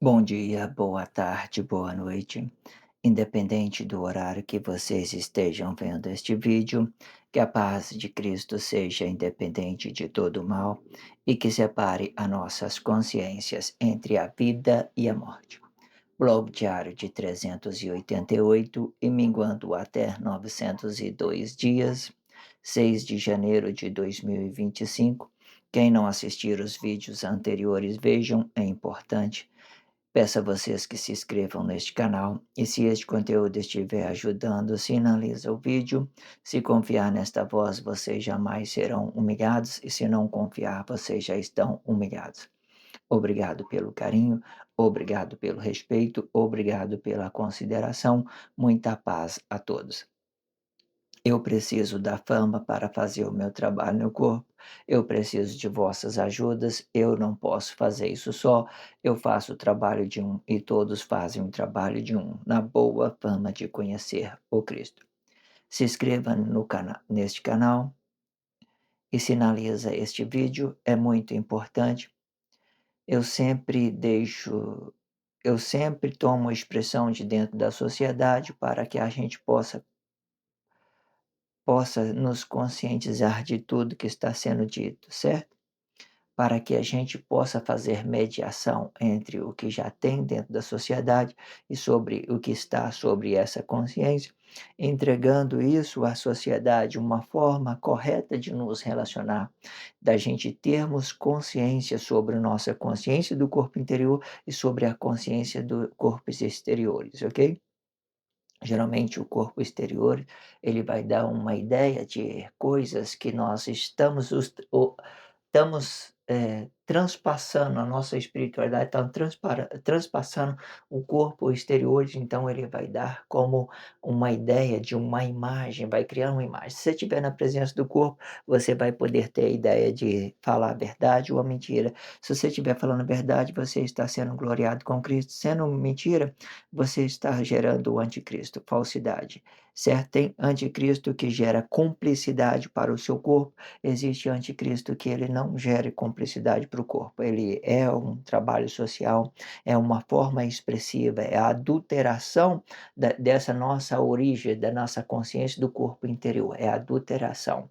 Bom dia, boa tarde, boa noite. Independente do horário que vocês estejam vendo este vídeo, que a paz de Cristo seja independente de todo mal e que separe as nossas consciências entre a vida e a morte. Blog diário de 388 e minguando até 902 dias, 6 de janeiro de 2025. Quem não assistir os vídeos anteriores, vejam, é importante. Peço a vocês que se inscrevam neste canal e se este conteúdo estiver ajudando, sinaliza o vídeo. Se confiar nesta voz, vocês jamais serão humilhados e se não confiar, vocês já estão humilhados. Obrigado pelo carinho, obrigado pelo respeito, obrigado pela consideração. Muita paz a todos. Eu preciso da fama para fazer o meu trabalho no corpo. Eu preciso de vossas ajudas. Eu não posso fazer isso só. Eu faço o trabalho de um e todos fazem o trabalho de um, na boa fama de conhecer o Cristo. Se inscreva no neste canal e sinaliza este vídeo, é muito importante. Eu sempre deixo, eu sempre tomo expressão de dentro da sociedade para que a gente possa nos conscientizar de tudo que está sendo dito, certo? Para que a gente possa fazer mediação entre o que já tem dentro da sociedade e sobre o que está sobre essa consciência, entregando isso à sociedade, uma forma correta de nos relacionar, da gente termos consciência sobre nossa consciência do corpo interior e sobre a consciência dos corpos exteriores, ok? Geralmente o corpo exterior, ele vai dar uma ideia de coisas que nós estamos, transpassando a nossa espiritualidade, estamos transpassando o corpo exterior, então ele vai dar como uma ideia de uma imagem, vai criar uma imagem. Se você estiver na presença do corpo, você vai poder ter a ideia de falar a verdade ou a mentira. Se você estiver falando a verdade, você está sendo gloriado com Cristo. Sendo mentira, você está gerando o anticristo, falsidade, certo? Tem anticristo que gera cumplicidade para o seu corpo, existe anticristo que ele não gere cumplicidade para o corpo, ele é um trabalho social, é uma forma expressiva, é a adulteração dessa nossa origem, da nossa consciência do corpo interior, é a adulteração.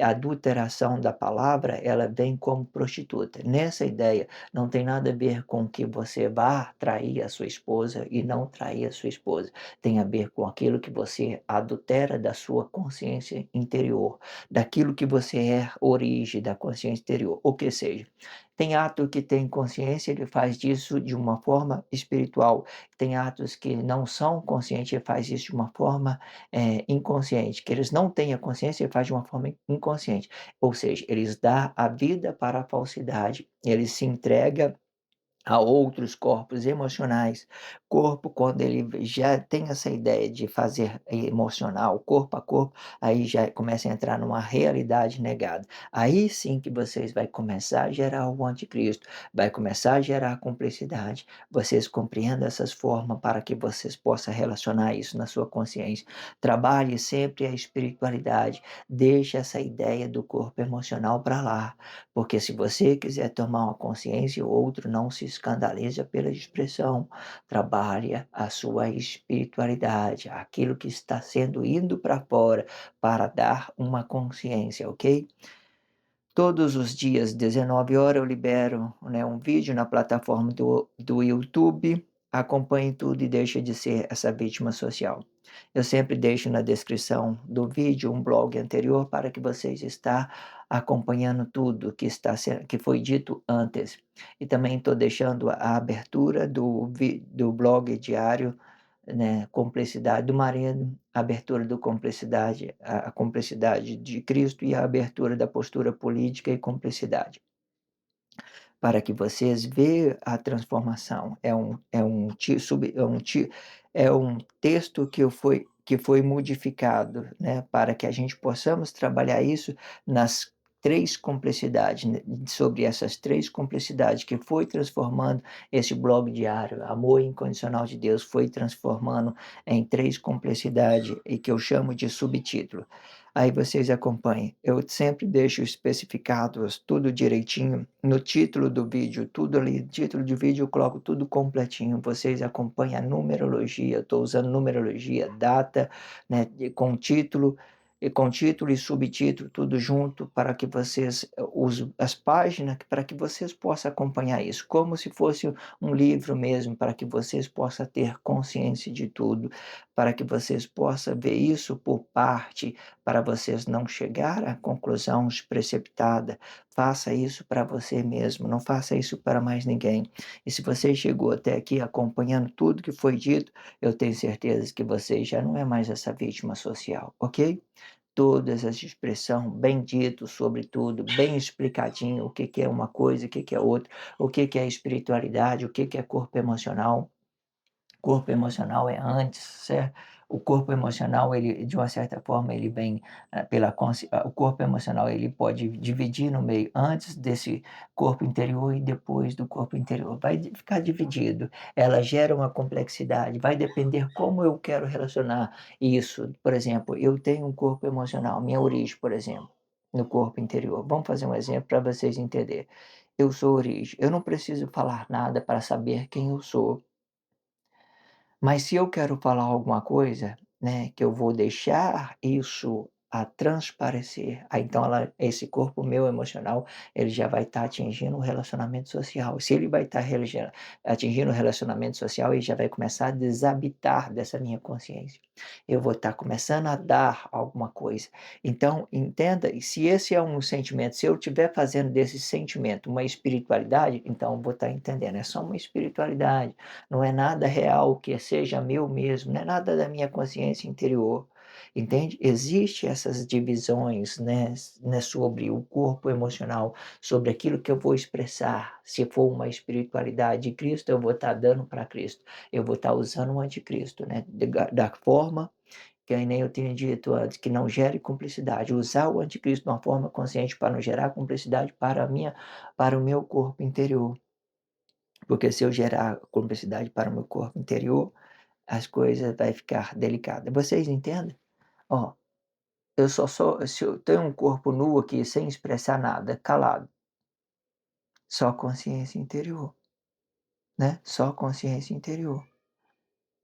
A adulteração da palavra, ela vem como prostituta. Nessa ideia, não tem nada a ver com que você vá trair a sua esposa e não trair a sua esposa. Tem a ver com aquilo que você adultera da sua consciência interior, daquilo que você é origem da consciência interior, ou que seja. Tem ato que tem consciência, ele faz disso de uma forma espiritual. Tem atos que não são conscientes, ele faz isso de uma forma inconsciente. Que eles não têm a consciência, ele faz de uma forma inconsciente. Ou seja, eles dão a vida para a falsidade, ele se entrega a outros corpos emocionais. Corpo, quando ele já tem essa ideia de fazer emocional, corpo a corpo, aí já começa a entrar numa realidade negada. Aí sim que vocês vai começar a gerar o anticristo, vai começar a gerar a cumplicidade. Vocês compreendam essas formas para que vocês possam relacionar isso na sua consciência. Trabalhe sempre a espiritualidade. Deixe essa ideia do corpo emocional para lá. Porque se você quiser tomar uma consciência, o outro não se escandaliza pela expressão. Trabalha a sua espiritualidade, aquilo que está sendo indo para fora, para dar uma consciência, ok? Todos os dias, 19 horas, eu libero, né, um vídeo na plataforma do YouTube. Acompanhe tudo e deixe de ser essa vítima social. Eu sempre deixo na descrição do vídeo um blog anterior para que vocês estão acompanhando tudo que foi dito antes. E também estou deixando a abertura do blog diário, né, Complexidade do Marido, a abertura do Complexidade, a Complexidade de Cristo e a abertura da postura política e complexidade, para que vocês vejam a transformação. É um texto que foi modificado, né, para que a gente possamos trabalhar isso nas três complexidades, né, sobre essas três complexidades que foi transformando esse blog diário, Amor Incondicional de Deus, foi transformando em três complexidades e que eu chamo de subtítulo. Aí vocês acompanhem. Eu sempre deixo especificados tudo direitinho no título do vídeo, tudo ali, título de vídeo eu coloco tudo completinho, vocês acompanham a numerologia, estou usando numerologia, data, né, com título e subtítulo, tudo junto para que vocês, os as páginas para que vocês possam acompanhar isso, como se fosse um livro mesmo, para que vocês possam ter consciência de tudo, para que vocês possam ver isso por parte, para vocês não chegar à conclusão precipitada. Faça isso para você mesmo, não faça isso para mais ninguém. E se você chegou até aqui acompanhando tudo que foi dito, eu tenho certeza que você já não é mais essa vítima social, ok? Todas as expressão bem dito sobre tudo, bem explicadinho o que que é uma coisa, o que que é outra, o que que é espiritualidade, o que que é corpo emocional. Corpo emocional é antes, certo? O corpo emocional, ele, de uma certa forma, ele vem, o corpo emocional, ele pode dividir no meio antes desse corpo interior e depois do corpo interior. Vai ficar dividido. Ela gera uma complexidade, vai depender como eu quero relacionar isso. Por exemplo, eu tenho um corpo emocional, minha origem, por exemplo, no corpo interior. Vamos fazer um exemplo para vocês entenderem. Eu sou origem, eu não preciso falar nada para saber quem eu sou. Mas se eu quero falar alguma coisa, né, que eu vou deixar isso a transparecer, aí então esse corpo meu emocional, ele já vai estar atingindo o relacionamento social. Se ele vai estar atingindo o relacionamento social, ele já vai começar a desabitar dessa minha consciência. Eu vou estar começando a dar alguma coisa. Então, entenda, e se esse é um sentimento, se eu estiver fazendo desse sentimento uma espiritualidade, então eu vou estar entendendo, é só uma espiritualidade, não é nada real que seja meu mesmo, não é nada da minha consciência interior, entende? Existe essas divisões, né, sobre o corpo emocional, sobre aquilo que eu vou expressar. Se for uma espiritualidade de Cristo, eu vou estar dando para Cristo, eu vou estar usando o anticristo, né, da forma que nem eu tinha dito antes, que não gere cumplicidade, usar o anticristo de uma forma consciente para não gerar cumplicidade para o meu corpo interior. Porque se eu gerar complexidade para o meu corpo interior, as coisas vai ficar delicada. Vocês entendem? Ó, eu só sou se eu tenho um corpo nu aqui sem expressar nada, calado, só consciência interior, né, só consciência interior.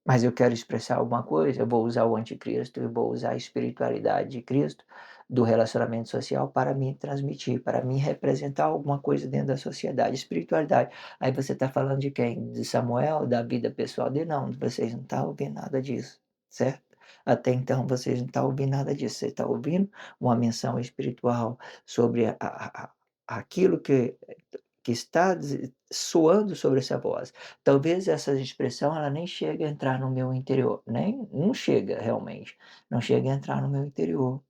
Mas eu quero expressar alguma coisa, eu vou usar o anticristo, eu vou usar a espiritualidade de Cristo, do relacionamento social para me transmitir, para me representar alguma coisa dentro da sociedade, espiritualidade. Aí você está falando de quem? De Samuel, da vida pessoal dele? Não, vocês não estão ouvindo nada disso, certo? Até então vocês não estão ouvindo nada disso, você está ouvindo uma menção espiritual sobre aquilo que está soando sobre essa voz. Talvez essa expressão ela nem chegue a entrar no meu interior, nem não chega realmente, não chega a entrar no meu interior,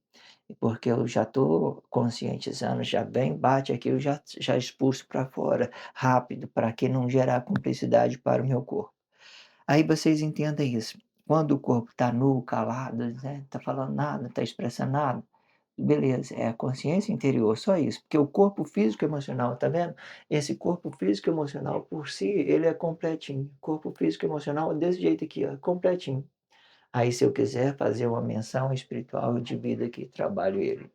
porque eu já estou conscientizando, já vem, bate aqui, eu já expulso para fora rápido, para que não gerar cumplicidade para o meu corpo. Aí vocês entendem isso. Quando o corpo está nu, calado, né, está falando nada, está expressando nada, beleza, é a consciência interior, só isso. Porque o corpo físico e emocional, tá vendo? Esse corpo físico e emocional por si, ele é completinho. Corpo físico e emocional desse jeito aqui, ó, completinho. Aí se eu quiser fazer uma menção espiritual, eu divido aqui, trabalho ele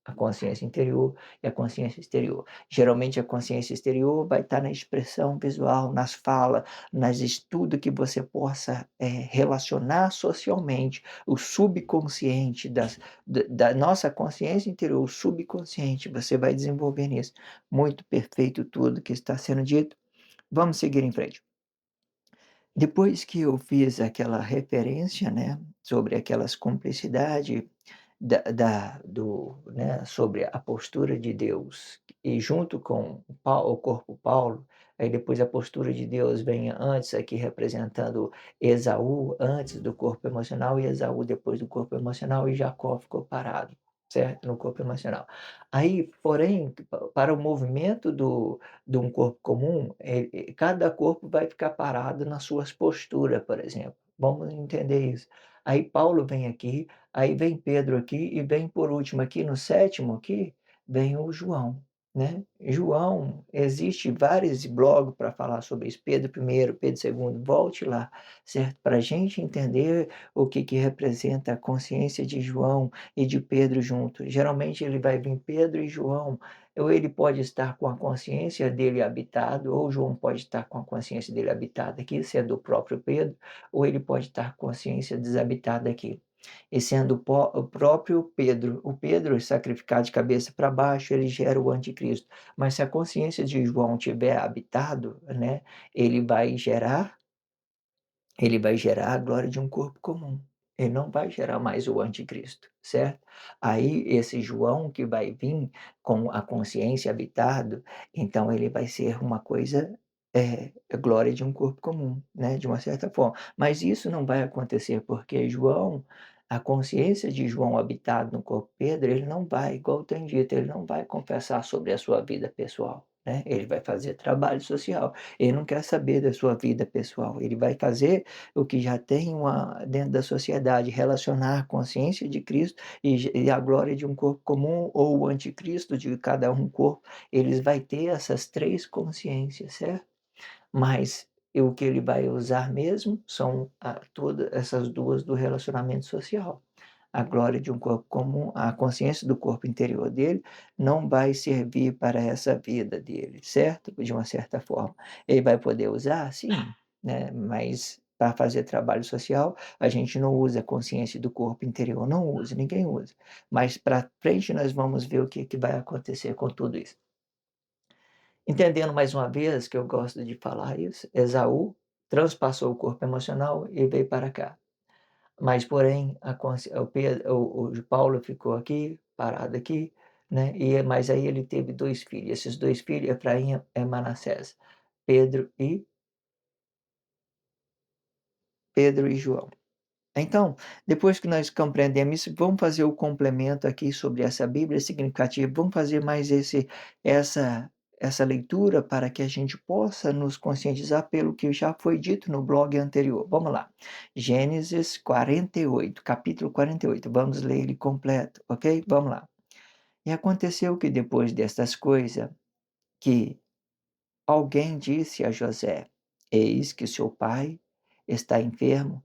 a consciência interior e a consciência exterior. Geralmente a consciência exterior vai estar na expressão visual, nas falas, nas estudos que você possa, relacionar socialmente, o subconsciente da nossa consciência interior, o subconsciente, você vai desenvolver nisso. Muito perfeito tudo que está sendo dito. Vamos seguir em frente. Depois que eu fiz aquela referência, né, sobre aquelas cumplicidade né, sobre a postura de Deus, e junto com o corpo Paulo, aí depois a postura de Deus vem antes aqui representando Esaú, antes do corpo emocional, e Esaú depois do corpo emocional, e Jacó ficou parado, certo? No corpo emocional. Aí, porém, para o movimento de um corpo comum, cada corpo vai ficar parado nas suas posturas, por exemplo. Vamos entender isso. Aí Paulo vem aqui, aí vem Pedro aqui e vem por último aqui no sétimo aqui, vem o João. né. João, existe vários blogs para falar sobre isso, Pedro I, Pedro II, volte lá, certo? Para a gente entender o que que representa a consciência de João e de Pedro junto. Geralmente ele vai vir Pedro e João, ou ele pode estar com a consciência dele habitado, ou João pode estar com a consciência dele habitada aqui, sendo o próprio Pedro, ou ele pode estar com a consciência desabitada aqui. E sendo o próprio Pedro, o Pedro sacrificado de cabeça para baixo, ele gera o anticristo. Mas se a consciência de João tiver habitado, né, ele vai gerar ele vai gerar a glória de um corpo comum. Ele não vai gerar mais o anticristo, certo? Aí esse João que vai vir com a consciência habitado, então ele vai ser uma coisa, a glória de um corpo comum, né, de uma certa forma. Mas isso não vai acontecer, porque João, a consciência de João habitado no corpo de Pedro, ele não vai, igual tem dito, ele não vai confessar sobre a sua vida pessoal, né, ele vai fazer trabalho social. Ele não quer saber da sua vida pessoal, ele vai fazer o que já tem uma dentro da sociedade, relacionar a consciência de Cristo e a glória de um corpo comum ou o anticristo de cada um corpo, eles vai ter essas 3 consciências, certo? Mas o que ele vai usar mesmo são todas essas 2 do relacionamento social. A glória de um corpo comum, a consciência do corpo interior dele não vai servir para essa vida dele, certo? De uma certa forma. Ele vai poder usar? Sim, né, mas para fazer trabalho social, a gente não usa a consciência do corpo interior, não usa, ninguém usa. Mas para frente nós vamos ver o que que vai acontecer com tudo isso. Entendendo mais uma vez que eu gosto de falar isso, Esaú transpassou o corpo emocional e veio para cá. Mas porém a consci o Pedro o Paulo ficou aqui, parado aqui, né, mas aí ele teve 2 filhos, esses 2 filhos, Efraim e Manassés, Pedro e Pedro e João. Então, depois que nós compreendemos isso, vamos fazer o complemento aqui sobre essa Bíblia significativa, vamos fazer mais essa essa leitura para que a gente possa nos conscientizar pelo que já foi dito no blog anterior. Vamos lá. Gênesis 48, capítulo 48. Vamos ler ele completo, ok? Vamos lá. E aconteceu que depois destas coisas, que alguém disse a José: Eis que seu pai está enfermo.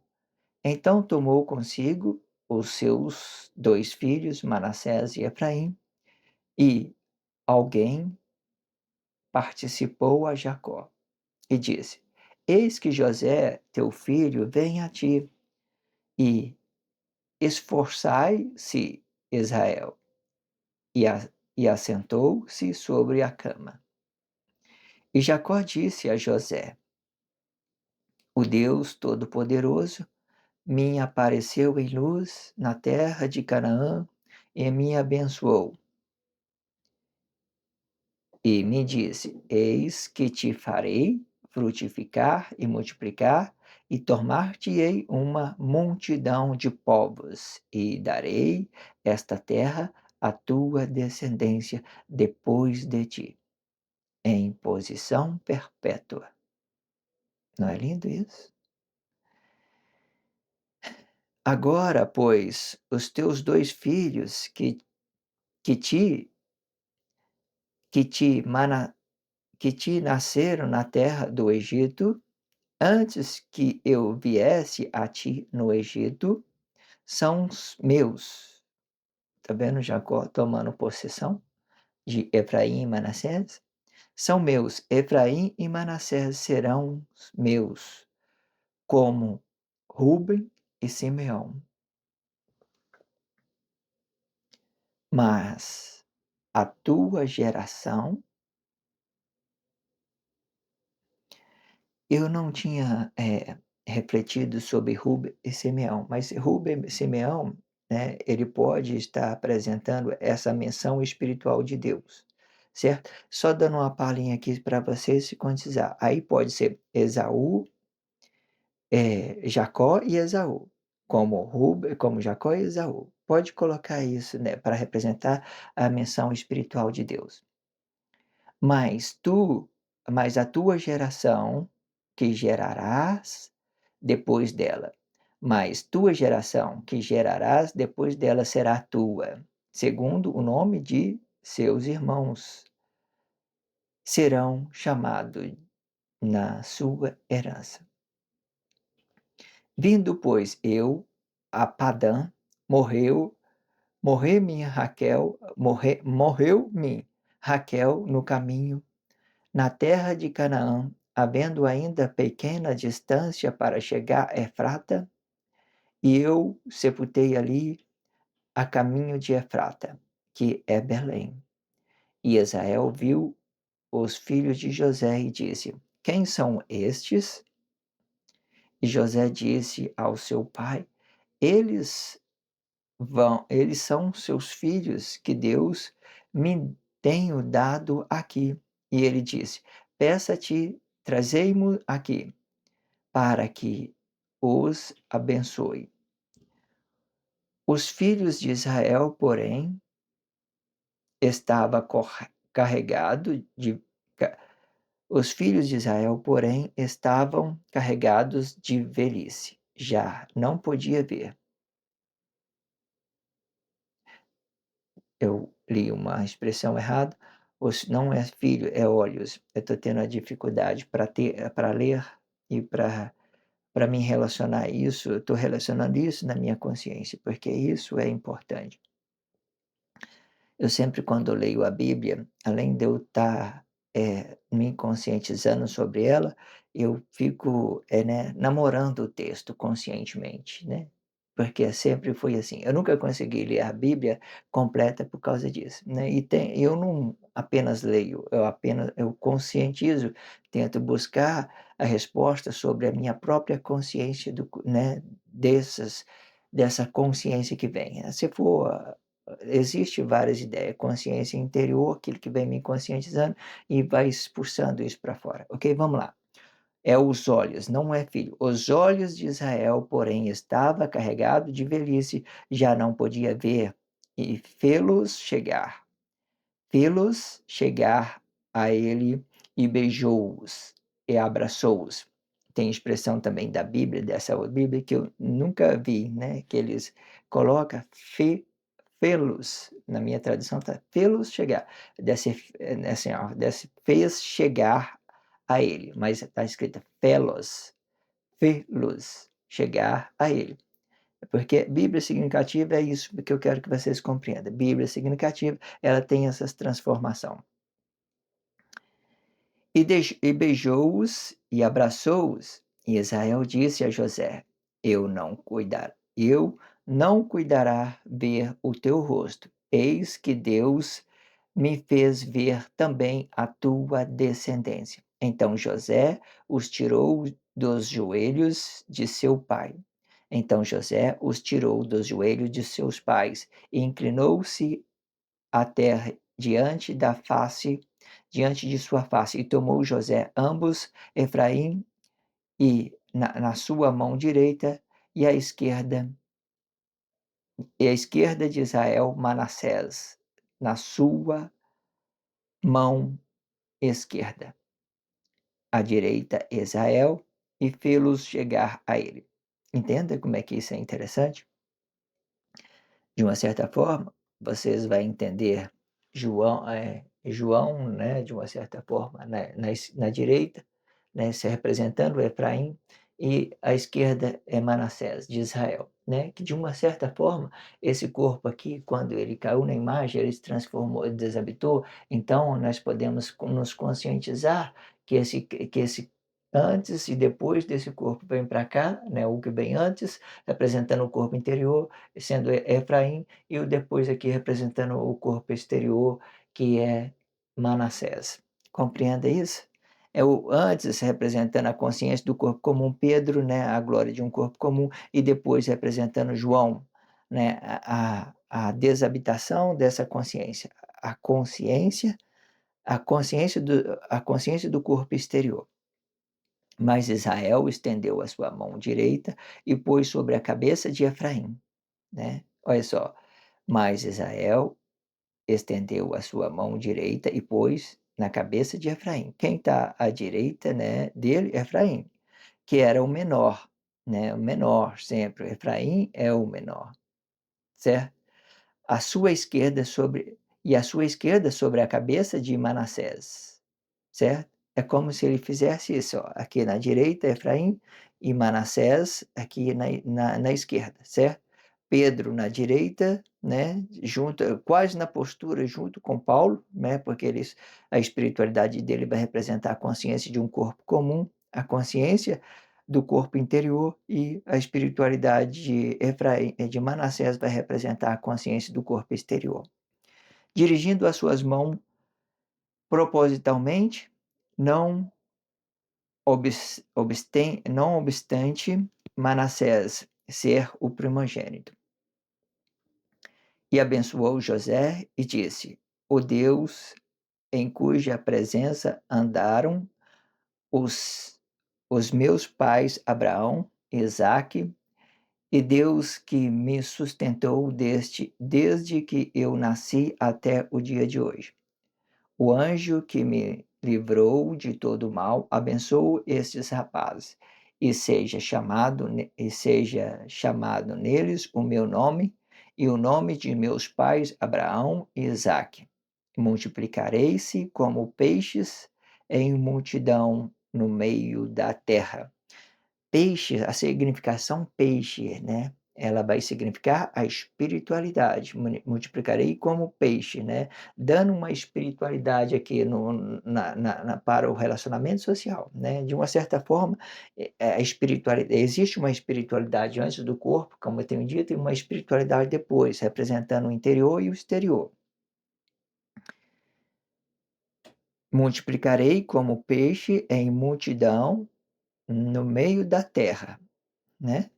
Então tomou consigo os seus 2 filhos, Manassés e Efraim, e alguém participou a Jacó, e disse: Eis que José, teu filho, vem a ti, e esforçai-se Israel, e assentou-se sobre a cama. E Jacó disse a José: O Deus Todo-Poderoso me apareceu em luz na terra de Canaã e me abençoou. E me disse: Eis que te farei frutificar e multiplicar, e tornar-te-ei uma multidão de povos, e darei esta terra à tua descendência depois de ti, em posição perpétua. Não é lindo isso? Agora, pois, os teus 2 filhos que te que te mana que te nasceram na terra do Egito, antes que eu viesse a ti no Egito, são os meus. Tá vendo Jacó tomando possessão de Efraim e Manassés? São meus. Efraim e Manassés serão meus, como Ruben e Simeão. Mas a tua geração, eu não tinha, refletido sobre Ruben e Simeão, mas Ruben e Simeão, né, ele pode estar apresentando essa menção espiritual de Deus, certo? Só dando uma palhinha aqui para você se conscientizar. Aí pode ser Esaú, Jacó e Esaú, como Jacó e Esaú. Pode colocar isso, né, para representar a menção espiritual de Deus. Mas tu mas a tua geração que gerarás depois dela, mas tua geração que gerarás depois dela será tua, segundo o nome de seus irmãos. serão chamados na sua herança. Vindo, pois, eu a Padã, morreu morreu-me Raquel no caminho, na terra de Canaã, havendo ainda pequena distância para chegar a Efrata, e eu sepultei ali a caminho de Efrata, que é Belém. E Israel viu os filhos de José e disse: Quem são estes? E José disse ao seu pai: Eles eles são seus filhos que Deus me tenho dado aqui. E ele disse: Peça-te, trazei-mo aqui, para que os abençoe. Os filhos de Israel, porém, estava carregado de ca- os filhos de Israel, porém, estavam carregados de velhice. Já não podia ver. Eu li uma expressão errada. Não é filho, é olhos. Eu estou tendo a dificuldade para ler e para me relacionar a isso. Eu estou relacionando isso na minha consciência, porque isso é importante. Eu sempre, quando leio a Bíblia, além de eu estar me conscientizando sobre ela, eu fico né, namorando o texto conscientemente, né? Porque sempre foi assim. Eu nunca consegui ler a Bíblia completa por causa disso, né? Eu não apenas leio, eu conscientizo, tento buscar a resposta sobre a minha própria consciência né, dessa consciência que vem. Se for existe várias ideias, consciência interior, aquilo que vem me conscientizando e vai expulsando isso para fora. Ok, vamos lá. É os olhos, não é filho. Os olhos de Israel, porém, estava carregado de velhice, já não podia ver, e fê-los chegar a ele e beijou-os e abraçou-os. Tem expressão também da Bíblia, dessa Bíblia, que eu nunca vi, né? Que eles colocam fê-los, na minha tradução está fê-los chegar, assim, ó, fez chegar a ele, mas está escrito fê-los chegar a ele. Porque Bíblia significativa é isso que eu quero que vocês compreendam. Bíblia significativa, ela tem essas transformação. E beijou-os e abraçou-os. E Israel disse a José: eu não cuidará ver o teu rosto. Eis que Deus me fez ver também a tua descendência. Então José os tirou dos joelhos de seu pai. Então José os tirou dos joelhos de seus pais e inclinou-se à terra diante de sua face, e tomou José ambos, Efraim na sua mão direita, e a esquerda de Israel, Manassés, na sua mão esquerda. À direita, Israel, e fê-los chegar a ele. Entenda como é que isso é interessante? De uma certa forma, vocês vão entender João, né, de uma certa forma, na direita, né, se representando Efraim, e à esquerda é Manassés, de Israel, né, que de uma certa forma, esse corpo aqui, quando ele caiu na imagem, ele se transformou, desabitou, então nós podemos nos conscientizar que esse antes e depois desse corpo vem para cá, né, o que vem antes, representando o corpo interior, sendo Efraim, e o depois aqui representando o corpo exterior, que é Manassés. Compreenda isso? É o antes representando a consciência do corpo comum, Pedro, né, a glória de um corpo comum, e depois representando João, né, a desabitação dessa consciência, a consciência, a consciência do corpo exterior. Mas Israel estendeu a sua mão direita e pôs sobre a cabeça de Efraim, né? Olha só, mas Israel estendeu a sua mão direita e pôs na cabeça de Efraim. Quem está à direita, né, dele? Efraim, que era o menor, né? O menor sempre. Efraim é o menor, certo? A sua esquerda sobre a sua esquerda sobre a cabeça de Manassés. certo? É como se ele fizesse isso, ó, aqui na direita Efraim e Manassés aqui na esquerda, certo? Pedro na direita, né, junto quase na postura junto com Paulo, né, porque a espiritualidade dele vai representar a consciência de um corpo comum, a consciência do corpo interior, e a espiritualidade de Manassés vai representar a consciência do corpo exterior. Dirigindo as suas mãos propositalmente, não não obstante Manassés ser o primogênito. E abençoou José e disse: O Deus em cuja presença andaram os meus pais Abraão e Isaque, e Deus que me sustentou desde que eu nasci até o dia de hoje. O anjo que me livrou de todo mal, abençoe estes rapazes, e seja chamado neles o meu nome e o nome de meus pais Abraão e Isaque. Multiplicarei-se como peixes em multidão no meio da terra. Peixe, a significação peixe, né, ela vai significar a espiritualidade, multiplicarei como peixe, né, dando uma espiritualidade aqui para o relacionamento social, né, de uma certa forma, a espiritualidade, existe uma espiritualidade antes do corpo, como eu tenho dito, e uma espiritualidade depois, representando o interior e o exterior. Multiplicarei como peixe em multidão no meio da terra, né?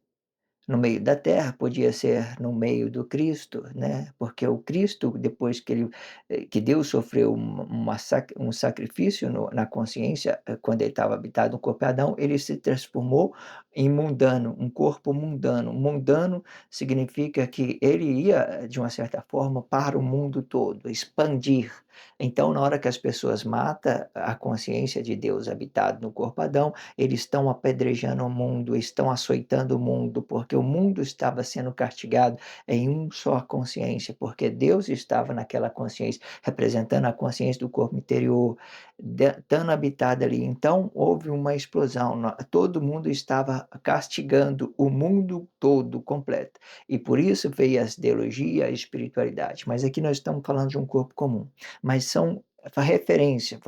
No meio da terra, podia ser no meio do Cristo, né, porque o Cristo, depois que Deus sofreu um sacrifício na consciência, quando ele estava habitado no corpo de Adão, ele se transformou em mundano, um corpo mundano. Mundano significa que ele ia, de uma certa forma, para o mundo todo, expandir. Então, na hora que as pessoas matam a consciência de Deus habitado no corpo de Adão, eles estão apedrejando o mundo, estão açoitando o mundo, porque o mundo estava sendo castigado em uma só consciência, porque Deus estava naquela consciência, representando a consciência do corpo interior, estando habitado ali. Então, houve uma explosão, todo mundo estava castigando o mundo todo, completo. E por isso veio a ideologia, a espiritualidade. Mas aqui nós estamos falando de um corpo comum. Mas são referência,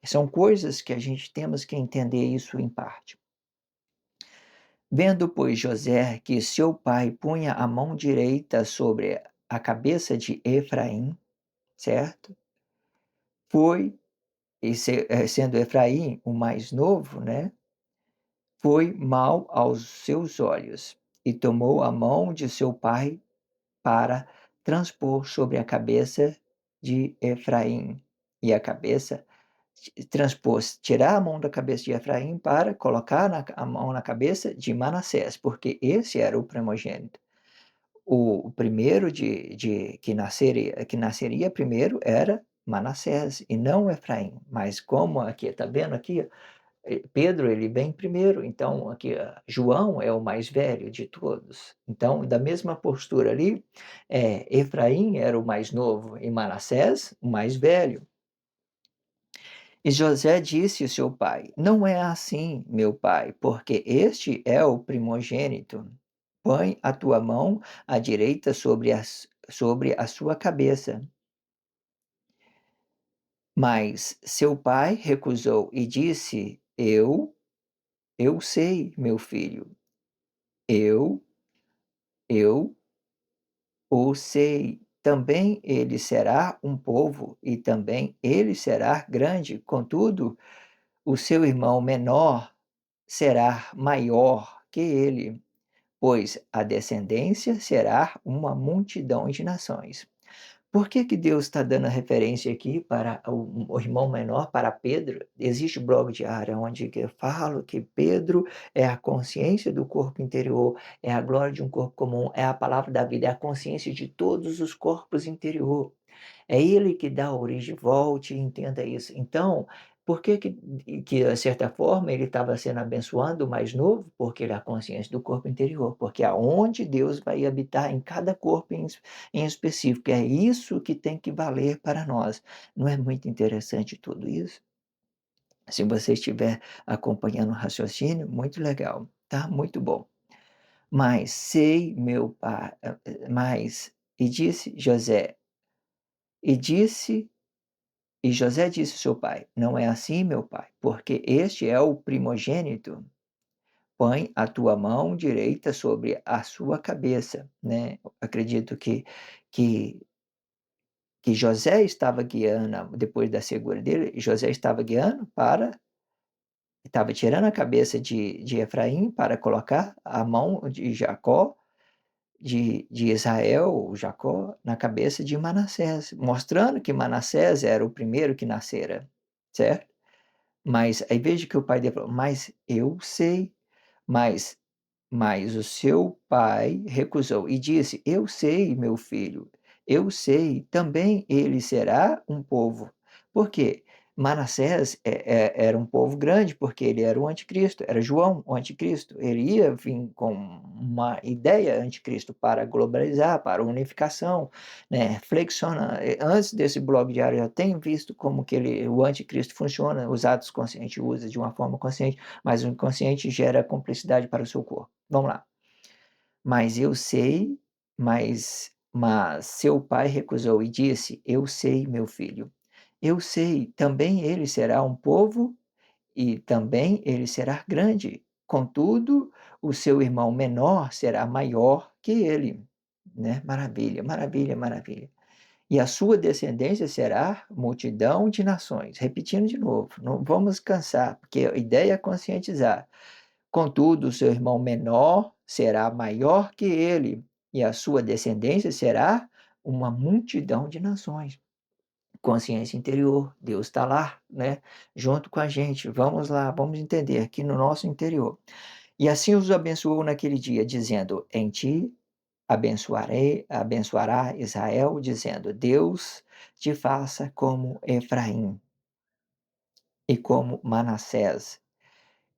são coisas que a gente temos que entender isso em parte. Vendo, pois, José que seu pai punha a mão direita sobre a cabeça de Efraim, certo? Foi, sendo Efraim o mais novo, né? Foi mal aos seus olhos, e tomou a mão de seu pai para transpor sobre a cabeça de Efraim. E a cabeça transpôs, tirar a mão da cabeça de Efraim para colocar a mão na cabeça de Manassés, porque esse era o primogênito. O primeiro que nasceria primeiro era Manassés e não Efraim. Mas como aqui, está vendo aqui, Pedro ele vem primeiro, então aqui João é o mais velho de todos. Então, da mesma postura ali, Efraim era o mais novo e Manassés o mais velho. E José disse ao seu pai: Não é assim, meu pai, porque este é o primogênito. Põe a tua mão à direita sobre a sua cabeça. Mas seu pai recusou e disse: Eu sei, meu filho, eu, eu o sei. Também ele será um povo e também ele será grande. Contudo, o seu irmão menor será maior que ele, pois a descendência será uma multidão de nações. Por que que Deus está dando a referência aqui para o irmão menor, para Pedro? Existe o blog diário onde que eu falo que Pedro é a consciência do corpo interior, é a glória de um corpo comum, é a palavra da vida, é a consciência de todos os corpos interior. É ele que dá a origem, volte e entenda isso. Então, por que que de certa forma ele estava sendo abençoado o mais novo? Porque ele é a consciência do corpo interior, porque aonde Deus vai habitar em cada corpo em específico, é isso que tem que valer para nós. Não é muito interessante tudo isso? Se você estiver acompanhando o raciocínio, muito legal, tá? Muito bom. Mas sei meu pai, mas e disse José, e disse e José disse ao seu pai: Não é assim, meu pai, porque este é o primogênito. Põe a tua mão direita sobre a sua cabeça, né? Acredito que que José estava guiando, depois da segura dele, José estava guiando para estava tirando a cabeça de Efraim para colocar a mão de Jacó, de Israel, Jacó, na cabeça de Manassés, mostrando que Manassés era o primeiro que nascera, certo? Mas aí veja que o pai dele falou: Mas eu sei, mas o seu pai recusou e disse: Eu sei, meu filho, eu sei, também ele será um povo. Por quê? Manassés era um povo grande, porque ele era o anticristo, era João, o anticristo. Ele ia vir com uma ideia anticristo para globalizar, para unificação, né? Flexiona. Antes desse blog diário, eu já tenho visto como que o anticristo funciona, os atos conscientes usa de uma forma consciente, mas o inconsciente gera cumplicidade para o seu corpo. Vamos lá. Mas eu sei, mas seu pai recusou e disse: Eu sei, meu filho. Eu sei, também ele será um povo e também ele será grande. Contudo, o seu irmão menor será maior que ele. Né? Maravilha, maravilha, maravilha. E a sua descendência será multidão de nações. Repetindo de novo, não vamos cansar, porque a ideia é conscientizar. Contudo, o seu irmão menor será maior que ele, e a sua descendência será uma multidão de nações. Consciência interior, Deus está lá, né? Junto com a gente. Vamos lá, vamos entender aqui no nosso interior. E assim os abençoou naquele dia, dizendo: Em ti abençoará Israel, dizendo: Deus te faça como Efraim e como Manassés.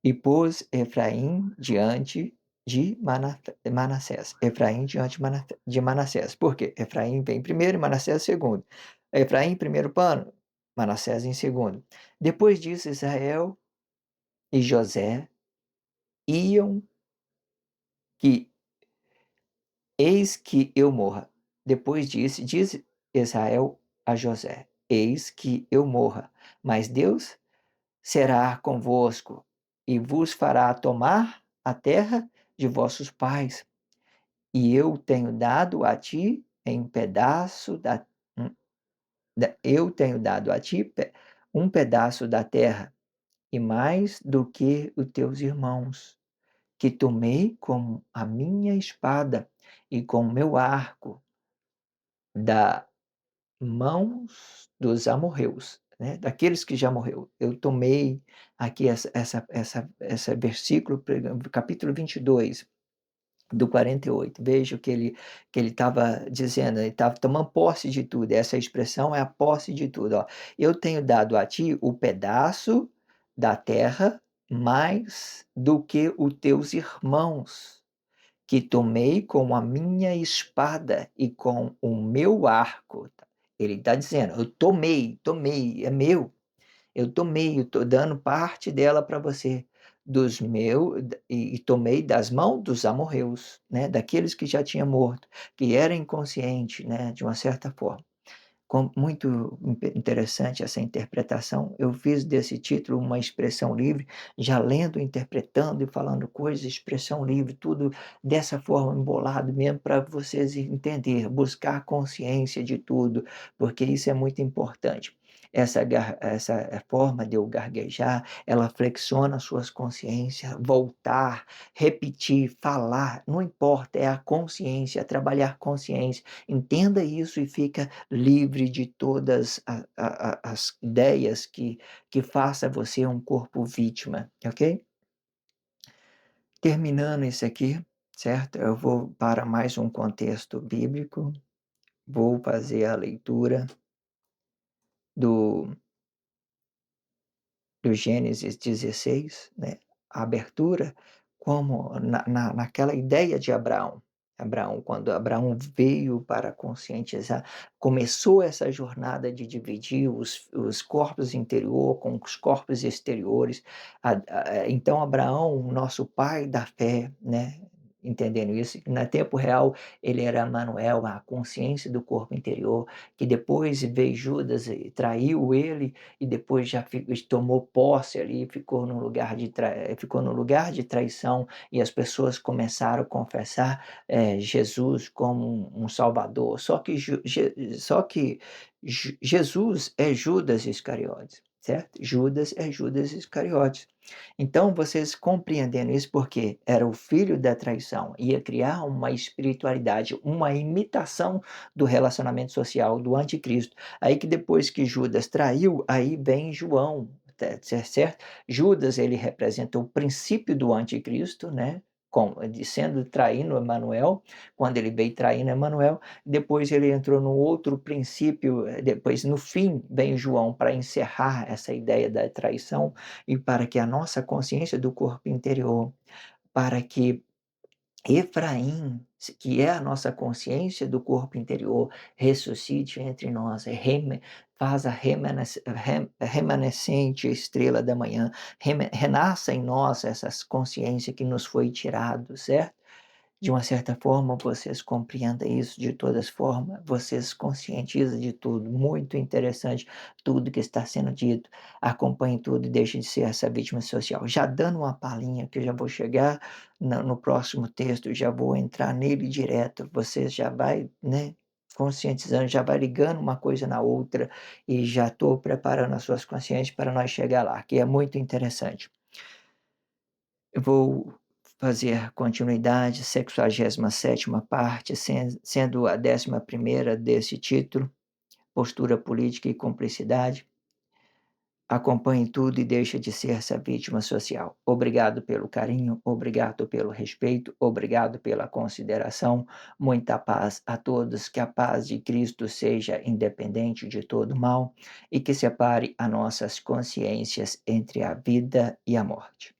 E pôs Efraim diante de Manassés. Efraim diante de Manassés. Por quê? Efraim vem primeiro e Manassés segundo. Efraim em primeiro plano, Manassés em segundo. Depois disso, Israel e José iam que eis que eu morra. Depois diz Israel a José: Eis que eu morra, mas Deus será convosco e vos fará tomar a terra de vossos pais. E eu tenho dado a ti em pedaço hum, eu tenho dado a ti um pedaço da terra, e mais do que os teus irmãos, que tomei com a minha espada e com o meu arco da mãos dos amorreus, né, daqueles que já morreu. Eu tomei aqui essa versículo, capítulo 22 do 48. Veja o que ele estava dizendo, ele estava tomando posse de tudo. Essa expressão é a posse de tudo. Ó. Eu tenho dado a ti o pedaço da terra mais do que os teus irmãos, que tomei com a minha espada e com o meu arco. Ele está dizendo, eu tomei, é meu. Eu tomei, eu estou dando parte dela para você, dos meus, e tomei das mãos dos amorreus, né, daqueles que já tinham morto, que era inconsciente, né, de uma certa forma. Muito interessante essa interpretação. Eu fiz desse título uma expressão livre, já lendo, interpretando e falando coisas, expressão livre, tudo dessa forma embolado mesmo para vocês entender, buscar consciência de tudo, porque isso é muito importante. Essa forma de eu gaguejar, ela flexiona suas consciências, voltar, repetir, falar, não importa, é a consciência, é trabalhar consciência. Entenda isso e fica livre de todas as ideias que faça você um corpo vítima, ok? Terminando isso aqui, certo? Eu vou para mais um contexto bíblico, vou fazer a leitura do, do Gênesis 16, né? A abertura, como naquela ideia de Abraão. Abraão, quando Abraão veio para conscientizar, começou essa jornada de dividir os corpos interior com os corpos exteriores. Então Abraão, nosso pai da fé, né, entendendo isso, na tempo real ele era Manuel, a consciência do corpo interior, que depois veio Judas e traiu ele, e depois já tomou posse ali, ficou no lugar de traição, e as pessoas começaram a confessar Jesus como um salvador, só que Jesus é Judas Iscariotes, certo? Judas é Judas Iscariotes. Então vocês compreendendo isso, porque era o filho da traição, ia criar uma espiritualidade, uma imitação do relacionamento social do anticristo. Aí que depois que Judas traiu, aí vem João, certo? Judas ele representa o princípio do anticristo, né, sendo traindo Emanuel, quando ele veio traindo Emanuel, depois ele entrou no outro princípio, depois no fim vem João para encerrar essa ideia da traição, e para que a nossa consciência do corpo interior, para que Efraim, que é a nossa consciência do corpo interior, ressuscite entre nós, faz a remanescente estrela da manhã, renasça em nós essa consciência que nos foi tirado, certo? De uma certa forma, vocês compreendem isso, de todas formas, vocês conscientizam de tudo, muito interessante tudo que está sendo dito, acompanhe tudo e deixe de ser essa vítima social. Já dando uma palhinha, que eu já vou chegar no próximo texto, já vou entrar nele direto, você já vai, né, conscientizando, já vai ligando uma coisa na outra, e já estou preparando as suas consciências para nós chegar lá, que é muito interessante. Eu vou fazer continuidade, 67ª parte, sendo a 11ª desse título, Postura Política e Cumplicidade. Acompanhe tudo e deixe de ser essa vítima social. Obrigado pelo carinho, obrigado pelo respeito, obrigado pela consideração. Muita paz a todos, que a paz de Cristo seja independente de todo mal e que separe as nossas consciências entre a vida e a morte.